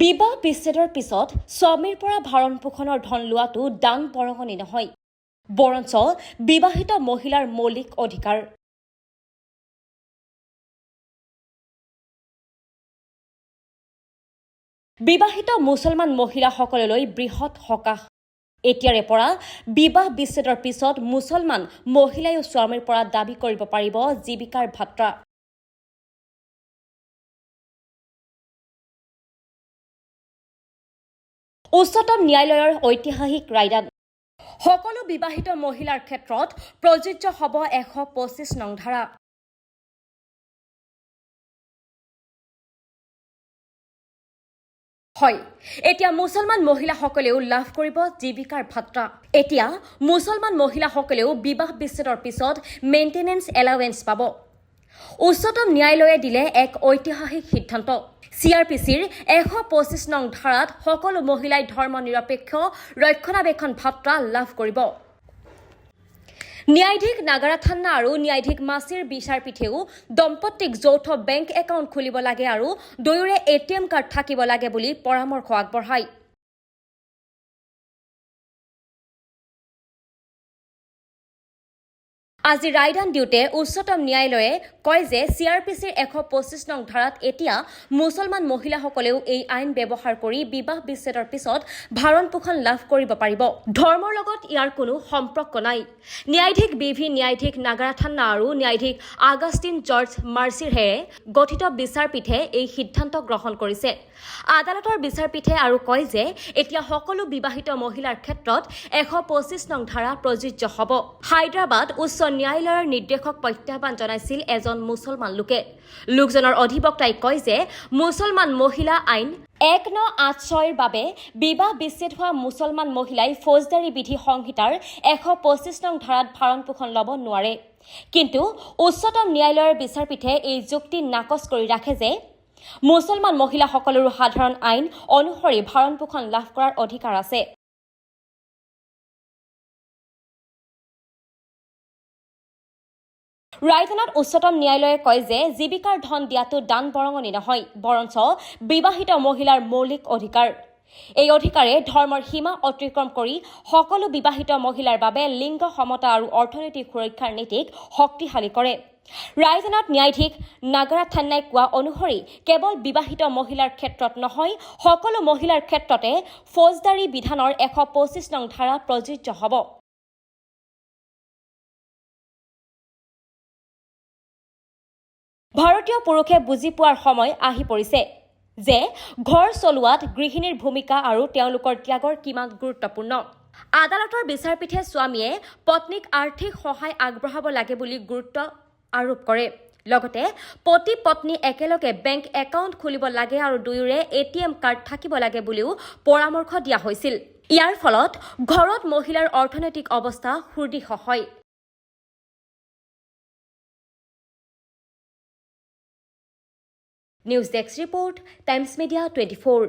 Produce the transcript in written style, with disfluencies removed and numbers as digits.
বিবাহ বিচ্ছেদৰ পিছত স্বামীৰ পৰা ভৰণ পোষণৰ ধন লোৱাটো দান বৰঙণি নহয়, বৰঞ্চ বিবাহিত মহিলাৰ মৌলিক অধিকাৰ। বিবাহিত মুছলমান মহিলাসকললৈ বৃহৎ সকাহ। এতিয়াৰে পৰা বিবাহ বিচ্ছেদৰ পিছত মুছলমান মহিলায়ো স্বামীৰ পৰা দাবী কৰিব পাৰিব জীৱিকাৰ ভাত্ৰা। উচ্চতম ন্যায়ালয়ৰ ঐতিহাসিক ৰায়দান। সকলো বিবাহিত মহিলাৰ ক্ষেত্ৰত প্ৰযোজ্য হ'ব 125 নং ধাৰা। হয়, এতিয়া মুছলমান মহিলাসকলেও লাভ কৰিব জীৱিকাৰ ভাত্ৰা। এতিয়া মুছলমান মহিলাসকলেও বিবাহ বিচ্ছেদৰ পিছত মেইনটেনেন্স এলাৱেন্স পাব। উচ্চতম ন্যায়ালয়ে দিলে এক ঐতিহাসিক সিদ্ধান্ত। CRPCৰ 125 নং ধাৰাত সকলো মহিলাই ধৰ্ম নিৰপেক্ষ ৰক্ষণাবেক্ষণ ভাত্ৰা লাভ কৰিব। ন্যায়াধীশ নাগাৰাথান্না আৰু ন্যায়াধীশ মাছিৰ বিচাৰপীঠেও দম্পতীক যৌথ বেংক একাউণ্ট খুলিব লাগে আৰু দুয়োৰে ATM কাৰ্ড থাকিব লাগে বুলি পৰামৰ্শ আগবঢ়ায়। আজি ৰায়দান দিওঁতে উচ্চতম ন্যায়ালয়ে কয় যে CRPCৰ 125 নং ধাৰাত এতিয়া মুছলমান মহিলাসকলেও এই আইন ব্যৱহাৰ কৰি বিবাহ বিচ্ছেদৰ পিছত ভৰণ পোষণ লাভ কৰিব পাৰিব। ধৰ্মৰ লগত ইয়াৰ কোনো সম্পৰ্ক নাই। ন্যায়াধীশ BV ন্যায়াধীশ নাগাৰাথান্না আৰু ন্যায়াধীশ আগাষ্টিন জৰ্জ মাৰ্চিৰহেৰে গঠিত বিচাৰপীঠে এই সিদ্ধান্ত গ্ৰহণ কৰিছে। আদালতৰ বিচাৰপীঠে আৰু কয় যে এতিয়া সকলো বিবাহিত মহিলাৰ ক্ষেত্ৰত 125 নং ধাৰা প্ৰযোজ্য হ'ব। হায়দৰাবাদ উচ্চ ন্যায়ালয়ৰ নিৰ্দেশক প্ৰত্যাহ্বান জনাইছিল এজন মুছলমান লোকে। লোকজনৰ অধিবক্তাই কয় যে মুছলমান মহিলা আইন 1986ৰ বাবে বিবাহ বিচ্ছেদ হোৱা মুছলমান মহিলাই ফৌজদাৰী বিধি সংহিতাৰ 125 নং ধাৰাত ভৰণ পোষণ ল'ব নোৱাৰে। কিন্তু উচ্চতম ন্যায়ালয়ৰ বিচাৰপীঠে এই যুক্তি নাকচ কৰি ৰাখে যে মুছলমান মহিলাসকলৰো সাধাৰণ আইন অনুসৰি ভৰণ পোষণ লাভ কৰাৰ অধিকাৰ আছে। ৰায়দানত উচ্চতম ন্যায়ালয়ে কয় যে জীৱিকাৰ ধন দিয়াটো দান বৰঙণি নহয়, বৰঞ্চ বিবাহিত মহিলাৰ মৌলিক অধিকাৰ। এই অধিকাৰে ধৰ্মৰ সীমা অতিক্ৰম কৰি সকলো বিবাহিত মহিলাৰ বাবে লিংগ সমতা আৰু অৰ্থনৈতিক সুৰক্ষাৰ নীতিক শক্তিশালী কৰে। ৰায়দানত ন্যায়াধীশ নাগাৰাথান্নাই কোৱা অনুসৰি কেৱল বিবাহিত মহিলাৰ ক্ষেত্ৰত নহয়, সকলো মহিলাৰ ক্ষেত্ৰতে ফৌজদাৰী বিধানৰ 125 নং ধাৰা প্ৰযোজ্য হ'ব। ভাৰতীয় পুৰুষে বুজি পোৱাৰ সময় আহি পৰিছে যে ঘৰ চলোৱাত গৃহিণীৰ ভূমিকা আৰু তেওঁলোকৰ ত্যাগৰ কিমান গুৰুত্বপূৰ্ণ। আদালতৰ বিচাৰপীঠে স্বামীয়ে পত্নীক আৰ্থিক সহায় আগবঢ়াব লাগে বুলি গুৰুত্ব আৰোপ কৰে। লগতে পতি পত্নী একেলগে বেংক একাউণ্ট খুলিব লাগে আৰু দুয়োৰে ATM কাৰ্ড থাকিব লাগে বুলিও পৰামৰ্শ দিয়া হৈছিল। ইয়াৰ ফলত ঘৰত মহিলাৰ অৰ্থনৈতিক অৱস্থা সুদৃঢ় হয়। News desk report, times media 24।